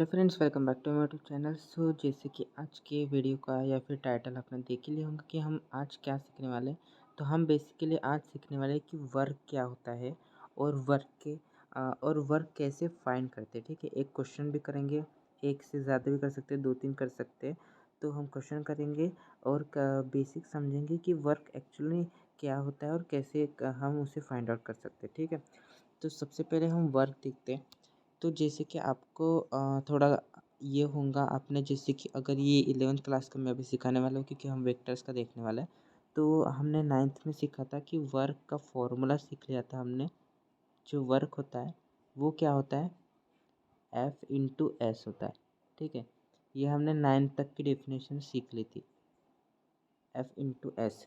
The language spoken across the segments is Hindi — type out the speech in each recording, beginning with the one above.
Hello friends, welcome back to my YouTube channel. So जैसे कि आज के वीडियो का या फिर टाइटल आपने देख ही लिया होगा कि हम आज क्या सीखने वाले हैं। तो हम बेसिकली आज सीखने वाले हैं कि वर्क क्या होता है और वर्क कैसे फाइंड करते हैं। ठीक है, एक क्वेश्चन भी करेंगे, एक से ज़्यादा भी कर सकते हैं, 2-3 कर सकते हैं। तो हम क्वेश्चन करेंगे और बेसिक समझेंगे कि वर्क एक्चुअली क्या होता है और कैसे हम उसे फाइंड आउट कर सकते हैं। ठीक है, तो सबसे पहले हम वर्क देखते हैं। तो जैसे कि आपको थोड़ा ये होगा, आपने जैसे कि अगर ये 11th क्लास का मैं अभी सिखाने वाला हूँ क्योंकि हम वेक्टर्स का देखने वाला है। तो हमने 9th में सीखा था कि वर्क का फॉर्मूला सीख लिया था हमने। जो वर्क होता है वो क्या होता है, F/S होता है। ठीक है, ये हमने 9th तक की डेफिनेशन सीख ली थी। F/S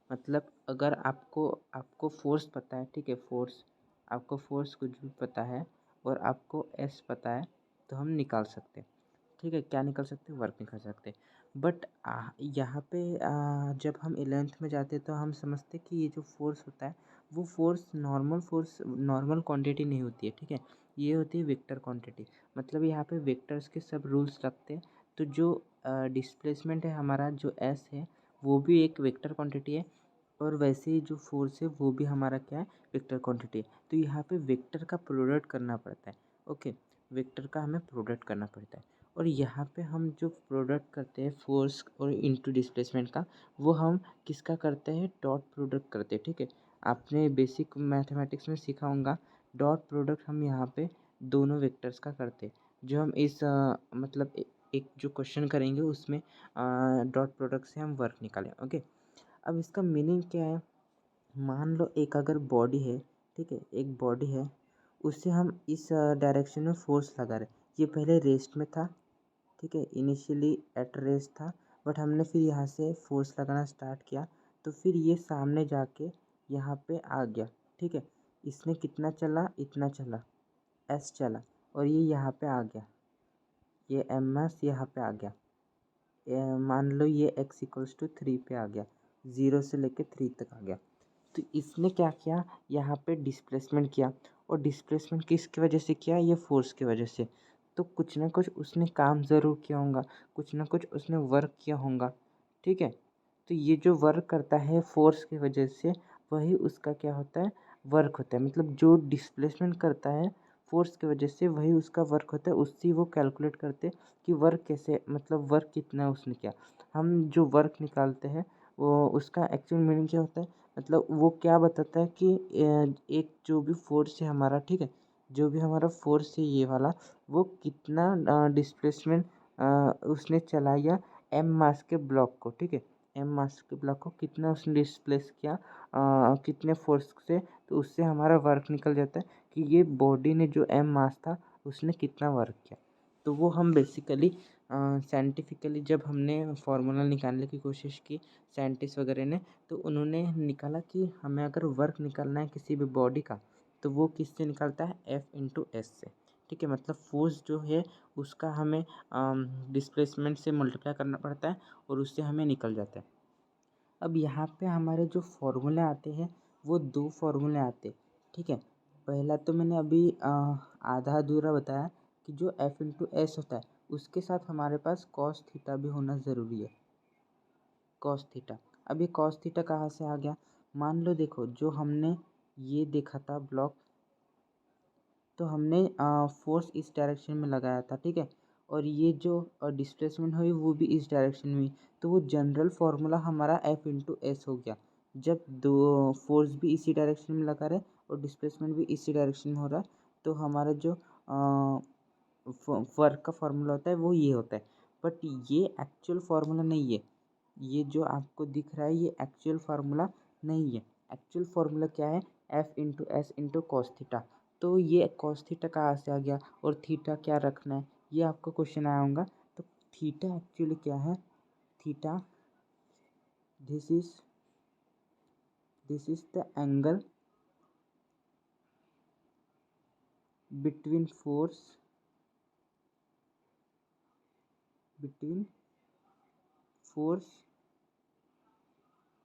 मतलब अगर आपको आपको फोर्स पता है, ठीक है, आपको फोर्स कुछ भी पता है और आपको एस पता है तो हम निकाल सकते हैं। ठीक है, क्या निकाल सकते हैं, वर्क निकाल सकते हैं। बट यहाँ पे जब हम 11th में जाते हैं तो हम समझते हैं कि ये जो फोर्स होता है वो फोर्स नॉर्मल क्वांटिटी नहीं होती है। ठीक है, ये होती है वेक्टर क्वांटिटी। मतलब यहाँ पे वेक्टर्स के सब रूल्स लगते हैं। तो जो डिस्प्लेसमेंट है हमारा, जो एस है, वो भी एक वेक्टर क्वांटिटी है और वैसे ही जो फोर्स है वो भी हमारा क्या है, वेक्टर क्वांटिटी है। तो यहाँ पे वेक्टर का प्रोडक्ट करना पड़ता है। ओके, वेक्टर का हमें प्रोडक्ट करना पड़ता है। और यहाँ पे हम जो प्रोडक्ट करते हैं फोर्स और इनटू डिस्प्लेसमेंट का, वो हम किसका करते हैं, डॉट प्रोडक्ट करते हैं। ठीक है, आपने बेसिक मैथमेटिक्स में सीखा होगा, डॉट प्रोडक्ट हम यहाँ पे दोनों वेक्टर्स का करते हैं। जो हम इस मतलब एक जो क्वेश्चन करेंगे उसमें डॉट प्रोडक्ट से हम वर्क निकालें। ओके, अब इसका मीनिंग क्या है, मान लो एक अगर बॉडी है, ठीक है, एक बॉडी है, उससे हम इस डायरेक्शन में फोर्स लगा रहे। ये पहले रेस्ट में था, ठीक है, इनिशियली एट रेस्ट था, बट हमने फिर यहाँ से फोर्स लगाना स्टार्ट किया तो फिर ये सामने जाके यहाँ पे आ गया। ठीक है, इसने कितना चला, इतना चला, एस चला, और ये यहाँ पे आ गया, ये एम एस यहाँ पे आ गया। मान लो ये x=3 पे आ गया, 0 से लेके 3 तक आ गया। तो इसने क्या किया, यहाँ पे डिस्प्लेसमेंट किया, और डिस्प्लेसमेंट किसकी वजह से किया, ये फोर्स की वजह से। तो कुछ ना कुछ उसने काम ज़रूर किया होगा, कुछ ना कुछ उसने वर्क किया होगा। ठीक है, तो ये जो वर्क करता है फोर्स की वजह से, वही उसका क्या होता है, वर्क होता है। मतलब जो डिस्प्लेसमेंट करता है फोर्स की वजह से, वही उसका वर्क होता है। उससे वो कैलकुलेट करते कि वर्क कैसे, मतलब वर्क कितना उसने किया। हम जो वर्क निकालते हैं वो उसका एक्चुअल मीनिंग क्या होता है, मतलब वो क्या बताता है कि एक जो भी फोर्स है हमारा, ठीक है, जो भी हमारा फोर्स है ये वाला, वो कितना डिस्प्लेसमेंट उसने चलाया एम मास के ब्लॉक को। ठीक है, एम मास के ब्लॉक को कितना उसने डिस्प्लेस किया, कितने फोर्स से, तो उससे हमारा वर्क निकल जाता है कि ये बॉडी ने जो एम मास था उसने कितना वर्क किया। तो वो हम बेसिकली साइंटिफिकली जब हमने फार्मूला निकालने की कोशिश की, साइंटिस्ट वगैरह ने, तो उन्होंने निकाला कि हमें अगर वर्क निकालना है किसी भी बॉडी का, तो वो किससे निकलता है, F/S से। ठीक है, मतलब फोर्स जो है उसका हमें डिस्प्लेसमेंट से मल्टीप्लाई करना पड़ता है और उससे हमें निकल जाता है। अब यहाँ पे हमारे जो फॉर्मूले आते हैं वो 2 फॉर्मूले आते हैं। ठीक है, पहला तो मैंने अभी आधा अधूरा बताया कि जो F/S होता है उसके साथ हमारे पास cos थीटा भी होना ज़रूरी है, cos थीटा। अब ये cos थीटा कहाँ से आ गया, मान लो देखो, जो हमने ये देखा था ब्लॉक, तो हमने फोर्स इस डायरेक्शन में लगाया था। ठीक है, और ये जो डिस्प्लेसमेंट हुई वो भी इस डायरेक्शन में हुई। तो वो जनरल फार्मूला हमारा F/S हो गया। जब दो फोर्स भी इसी डायरेक्शन में लगा रहे और डिस्प्लेसमेंट भी इसी डायरेक्शन में हो रहा है, तो हमारा जो वर्क का फार्मूला होता है वो ये होता है। बट ये एक्चुअल फार्मूला नहीं है, ये जो आपको दिख रहा है ये एक्चुअल फार्मूला नहीं है। एक्चुअल फार्मूला क्या है, F/S/cos थीटा। तो ये cos थीटा कहाँ से आ गया और थीटा क्या रखना है, ये आपको क्वेश्चन आया होगा। तो थीटा एक्चुअली क्या है, theta this is the angle between force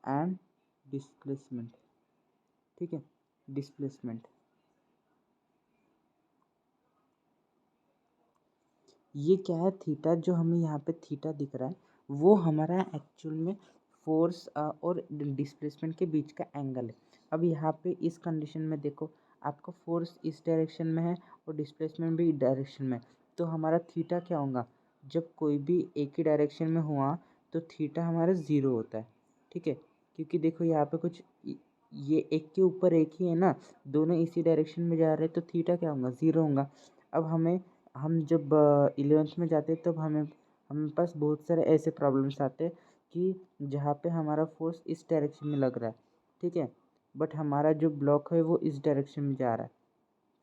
and displacement. ठीक है, डिस्प्लेसमेंट। ये क्या है, थीटा जो हमें यहाँ पे थीटा दिख रहा है वो हमारा एक्चुअल में फोर्स और डिस्प्लेसमेंट के बीच का एंगल है। अब यहाँ पे इस कंडीशन में देखो, आपका फोर्स इस डायरेक्शन में है और डिस्प्लेसमेंट भी इस डायरेक्शन में, तो हमारा थीटा क्या होगा, जब कोई भी एक ही डायरेक्शन में हुआ तो थीटा हमारा ज़ीरो होता है। ठीक है, क्योंकि देखो यहाँ पे कुछ ये एक के ऊपर एक ही है ना, दोनों इसी डायरेक्शन में जा रहे हैं, तो थीटा क्या होगा, ज़ीरो होगा। अब हम जब 11th में जाते तब हमें पास बहुत सारे ऐसे प्रॉब्लम्स आते कि जहाँ पे हमारा फोर्स इस डायरेक्शन में लग रहा है, ठीक है, बट हमारा जो ब्लॉक है वो इस डायरेक्शन में जा रहा है,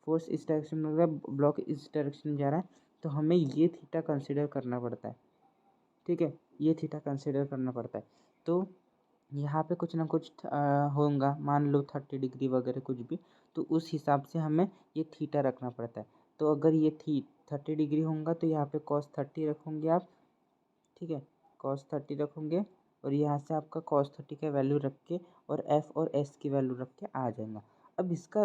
फोर्स इस डायरेक्शन में लग रहा है, ब्लॉक इस डायरेक्शन में जा रहा है, तो हमें ये थीटा कंसिडर करना पड़ता है। ठीक है, ये थीटा कंसिडर करना पड़ता है। तो यहाँ पे कुछ ना कुछ होगा, मान लो 30 डिग्री वगैरह कुछ भी, तो उस हिसाब से हमें ये थीटा रखना पड़ता है। तो अगर ये 30 डिग्री होगा तो यहाँ पे cos 30 रखोगे आप। ठीक है, cos 30 रखोगे और यहाँ से आपका cos 30 का वैल्यू रख के और f और s की वैल्यू रख के आ जाएगा। अब इसका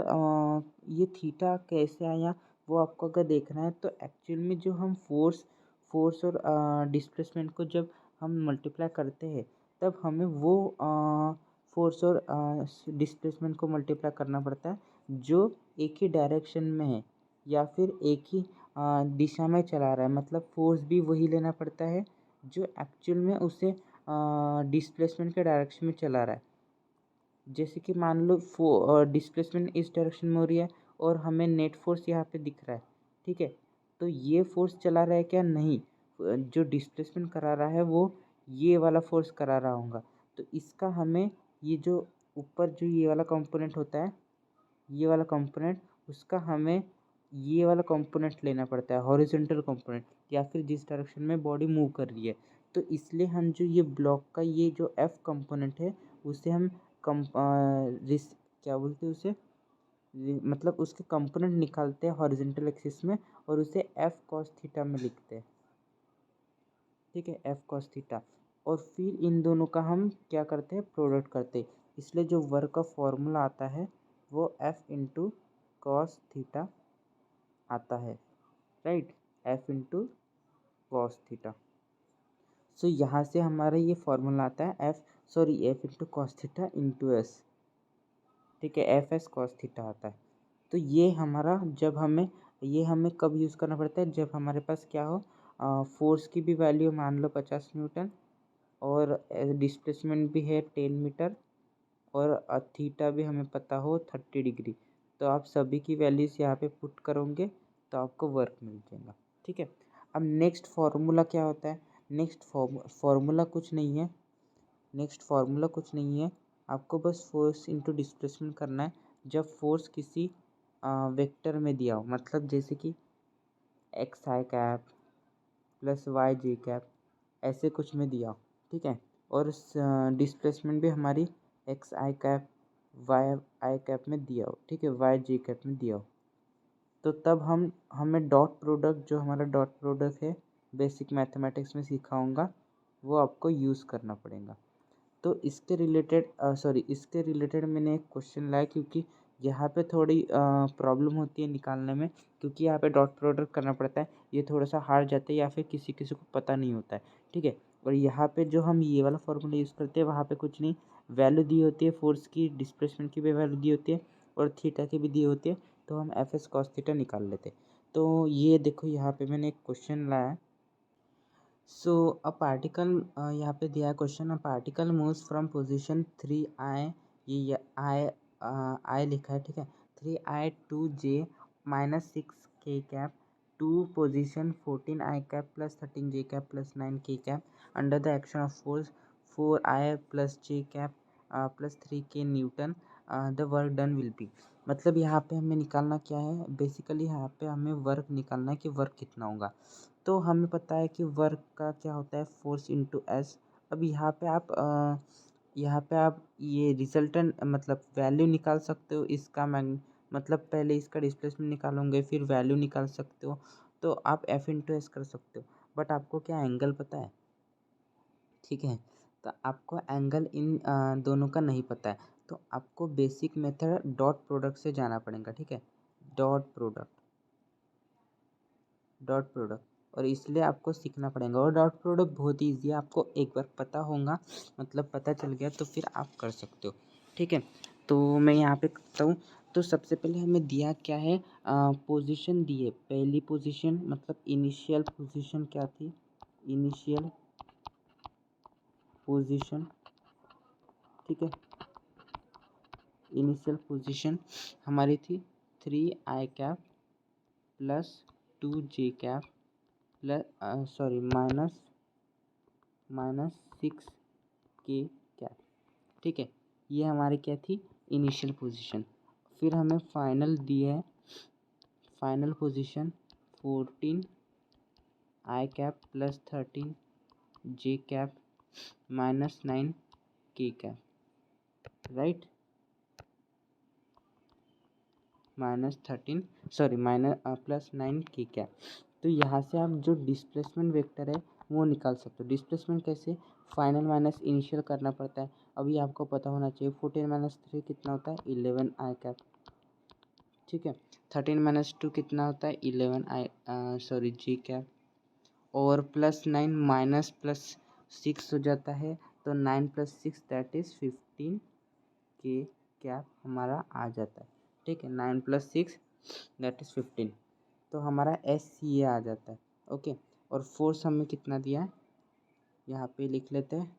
ये थीटा कैसे आया वो आपको अगर देखना है, तो एक्चुअल में जो हम फोर्स और डिस्प्लेसमेंट को जब हम मल्टीप्लाई करते हैं तब हमें वो फोर्स और डिस्प्लेसमेंट को मल्टीप्लाई करना पड़ता है जो एक ही डायरेक्शन में है या फिर एक ही दिशा में चला रहा है। मतलब फोर्स भी वही लेना पड़ता है जो एक्चुअल में उसे डिस्प्लेसमेंट के डायरेक्शन में चला रहा है। जैसे कि मान लो डिस्प्लेसमेंट इस डायरेक्शन में हो रही है और हमें नेट फोर्स यहाँ पे दिख रहा है। ठीक है, तो ये फोर्स चला रहा है क्या, नहीं, जो डिस्प्लेसमेंट करा रहा है वो ये वाला फोर्स करा रहा होगा। तो इसका हमें ये जो ऊपर जो ये वाला कंपोनेंट होता है, ये वाला कंपोनेंट, उसका हमें ये वाला कंपोनेंट लेना पड़ता है, हॉरिजॉन्टल कंपोनेंट, या फिर जिस डायरेक्शन में बॉडी मूव कर रही है। तो इसलिए हम जो ये ब्लॉक का ये जो एफ कंपोनेंट है उसे हम कम क्या बोलते हैं उसे, मतलब उसके कंपोनेंट निकालते हैं हॉरिजॉन्टल एक्सिस में और उसे एफ कॉस थीटा में लिखते हैं। ठीक है, एफ कॉस थीटा, और फिर इन दोनों का हम क्या करते हैं, प्रोडक्ट करते हैं। इसलिए जो वर्क का फॉर्मूला आता है वो एफ इंटू कॉस थीटा आता है, right, F into cos theta. So यहाँ से हमारा ये फॉर्मूला आता है F into cos theta into S. ठीक है, एफ एस कॉस थीटा आता है। तो ये हमारा जब हमें कब यूज़ करना पड़ता है, जब हमारे पास क्या हो, फोर्स की भी वैल्यू मान लो 50 न्यूटन और डिस्प्लेसमेंट भी है 10 मीटर और थीटा भी हमें पता हो 30 डिग्री। तो आप सभी की वैल्यूज़ यहाँ पे पुट करोगे तो आपको वर्क मिल जाएगा। ठीक है, अब नेक्स्ट फार्मूला क्या होता है, नेक्स्ट फार्मूला कुछ नहीं है, आपको बस फोर्स इंटू डिस्प्लेसमेंट करना है। जब फोर्स किसी वेक्टर में दिया हो, मतलब जैसे कि एक्स आई कैप प्लस वाई जे कैप ऐसे कुछ में दिया हो, ठीक है, और डिस्प्लेसमेंट भी हमारी एक्स आई कैप वाई आई कैप में दिया हो, ठीक है, वाई जे कैप में दिया हो, तो तब हमें डॉट प्रोडक्ट, जो हमारा डॉट प्रोडक्ट है बेसिक मैथमेटिक्स में सीखा होगा, वो आपको यूज़ करना पड़ेगा। तो इसके रिलेटेड मैंने एक क्वेश्चन लाया, क्योंकि यहाँ पे थोड़ी प्रॉब्लम होती है निकालने में, क्योंकि यहाँ पे डॉट प्रोडक्ट करना पड़ता है, ये थोड़ा सा हार्ड जाता है या फिर किसी किसी को पता नहीं होता है। ठीक है, और यहाँ पे जो हम ये वाला फॉर्मूला यूज़ करते हैं वहाँ पे कुछ नहीं, वैल्यू दी होती है फोर्स की, डिस्प्लेसमेंट की भी वैल्यू दी होती है और थीटा की भी दी होती है, तो हम एफ एस कॉस थीटा निकाल लेते हैं। तो ये देखो यहाँ पे मैंने एक क्वेश्चन लाया है। सो अ पार्टिकल, यहाँ पे दिया है question, a particle moves from position 3i, ये आई लिखा है, ठीक है, 3i to J -6k cap to position 14i cap plus 13j cap plus 9k cap under the action of force 4i plus j cap plus 3k newton, the work done will be. मतलब यहाँ पे हमें निकालना क्या है, बेसिकली यहाँ पे हमें वर्क निकालना है कि वर्क कितना होगा। तो हमें पता है कि वर्क का क्या होता है, फोर्स इंटू एस। अब यहाँ पे आप ये रिजल्टेंट मतलब वैल्यू निकाल सकते हो इसका, मतलब पहले इसका डिस्प्लेसमेंट निकालोगे फिर वैल्यू निकाल सकते हो, तो आप एफ इंटू एस कर सकते हो। बट आपको क्या एंगल पता है, ठीक है, तो आपको एंगल इन दोनों का नहीं पता है, तो आपको बेसिक मेथड डॉट प्रोडक्ट से जाना पड़ेगा। ठीक है, डॉट प्रोडक्ट, और इसलिए आपको सीखना पड़ेगा। और डॉट प्रोडक्ट बहुत ईजी है, आपको एक बार पता होगा, मतलब पता चल गया तो फिर आप कर सकते हो। ठीक है, तो मैं यहाँ पे करता हूँ। तो सबसे पहले हमें दिया क्या है, पोजीशन दी है। पहली पोजीशन मतलब इनिशियल पोजीशन क्या थी, इनिशियल पोजीशन। ठीक है, इनिशियल पोजीशन हमारी थी 3i plus 2j plus sorry minus 6k। ठीक है, ये हमारी क्या थी, इनिशियल पोजीशन। फिर हमें फाइनल दी है, final position 14i plus 13j minus 9k, right, minus plus 9k। तो यहाँ से आप जो डिस्प्लेसमेंट वेक्टर है वो निकाल सकते हो। डिस्प्लेसमेंट कैसे, फाइनल माइनस इनिशियल करना पड़ता है। अभी आपको पता होना चाहिए 14 माइनस 3 कितना होता है, 11i। ठीक है, 13 माइनस 2 कितना होता है, 11j। और प्लस 9 माइनस प्लस 6 हो जाता है, तो 9 प्लस 6 दैट इज़ 15k हमारा आ जाता है। ठीक है, 9 प्लस 6 दैट इज़ 15, तो हमारा ये आ जाता है। ओके, और फोर्स हमें कितना दिया है, यहाँ पे लिख लेते हैं।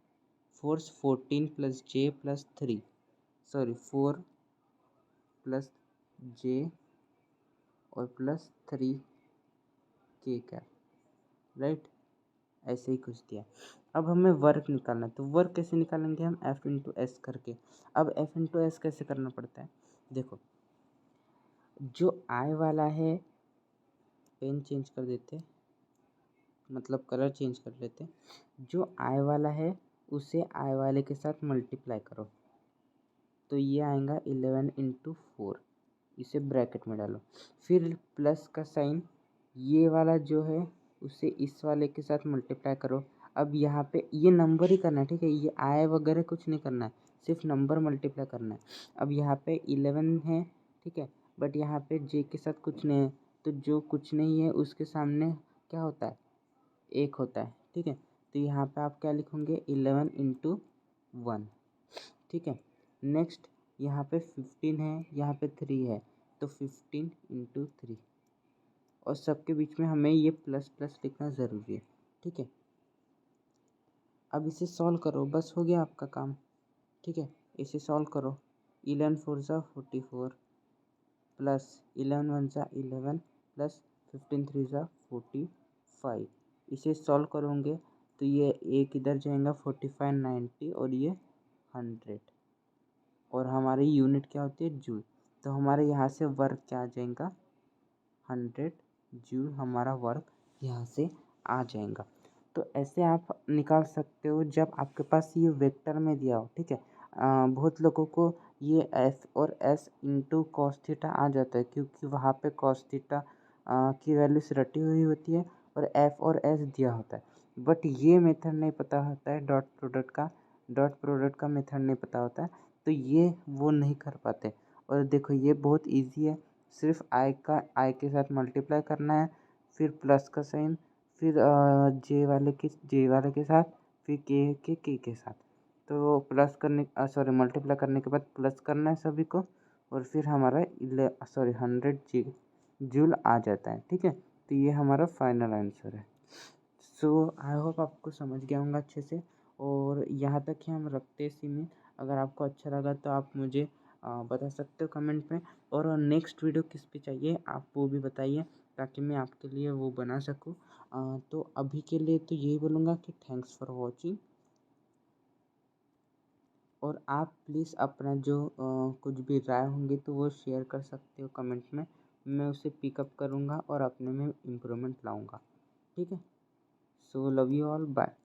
फोर्स 14 प्लस जे प्लस 3, सॉरी 4 प्लस जे और प्लस 3k, राइट, ऐसे ही कुछ दिया। अब हमें वर्क निकालना है, तो वर्क कैसे निकालेंगे हम, F/S करके। अब F/S कैसे करना पड़ता है, देखो, जो I वाला है, पेन चेंज कर देते, मतलब कलर चेंज कर लेते। जो I वाला है उसे I वाले के साथ मल्टीप्लाई करो, तो ये आएगा 11/4, इसे ब्रैकेट में डालो। फिर प्लस का साइन, ये वाला जो है उसे इस वाले के साथ मल्टीप्लाई करो। अब यहाँ पे ये नंबर ही करना है, ठीक है, ये आय वगैरह कुछ नहीं करना है, सिर्फ नंबर मल्टीप्लाई करना है। अब यहाँ पे 11 है, ठीक है, बट यहाँ पे जे के साथ कुछ नहीं है, तो जो कुछ नहीं है उसके सामने क्या होता है, 1 होता है। ठीक है, तो यहाँ पे आप क्या लिखोगे, 11/1। ठीक है, नेक्स्ट यहाँ पे 15 है, यहाँ पे 3 है, तो 15/3। और सबके बीच में हमें ये प्लस प्लस लिखना ज़रूरी है। ठीक है, अब इसे सॉल्व करो, बस हो गया आपका काम। ठीक है, इसे सॉल्व करो। 11 4 44 प्लस 11 1 11 प्लस 15 3 45। इसे सॉल्व करोगे तो ये एक इधर जाएगा 45 90 और ये 100, और हमारी यूनिट क्या होती है, जूल। तो हमारे यहाँ से वर्क क्या आ जाएगा, 100 जूल हमारा वर्क यहाँ से आ जाएगा। तो ऐसे आप निकाल सकते हो जब आपके पास ये वेक्टर में दिया हो। ठीक है, बहुत लोगों को ये एफ और एस इंटू कॉस थीटा आ जाता है, क्योंकि वहाँ पे कॉस थीटा की वैल्यूज रटी हुई होती है और एफ और एस दिया होता है। बट ये मेथड नहीं पता होता है, डॉट प्रोडक्ट का मेथड नहीं पता होता है, तो ये वो नहीं कर पाते। और देखो ये बहुत इजी है, सिर्फ आई के साथ मल्टीप्लाई करना है, फिर प्लस का साइन, फिर जे वाले के साथ, फिर के साथ। तो प्लस करने मल्टीप्लाई करने के बाद प्लस करना है सभी को, और फिर हमारा 100 जूल आ जाता है। ठीक है, तो ये हमारा फाइनल आंसर है। सो आई होप आपको समझ गया होगा अच्छे से, और यहाँ तक ही हम रखते हैं सीमित। अगर आपको अच्छा लगा तो आप मुझे बता सकते हो कमेंट में, और नेक्स्ट वीडियो किस पे चाहिए आप वो भी बताइए, ताकि मैं आपके लिए वो बना सकूँ। तो अभी के लिए तो यही बोलूँगा कि थैंक्स फॉर वॉचिंग, और आप प्लीज़ अपना जो कुछ भी राय होंगे तो वो शेयर कर सकते हो कमेंट में, मैं उसे पिकअप करूँगा और अपने में इम्प्रूवमेंट लाऊँगा। ठीक है, so love you all, bye.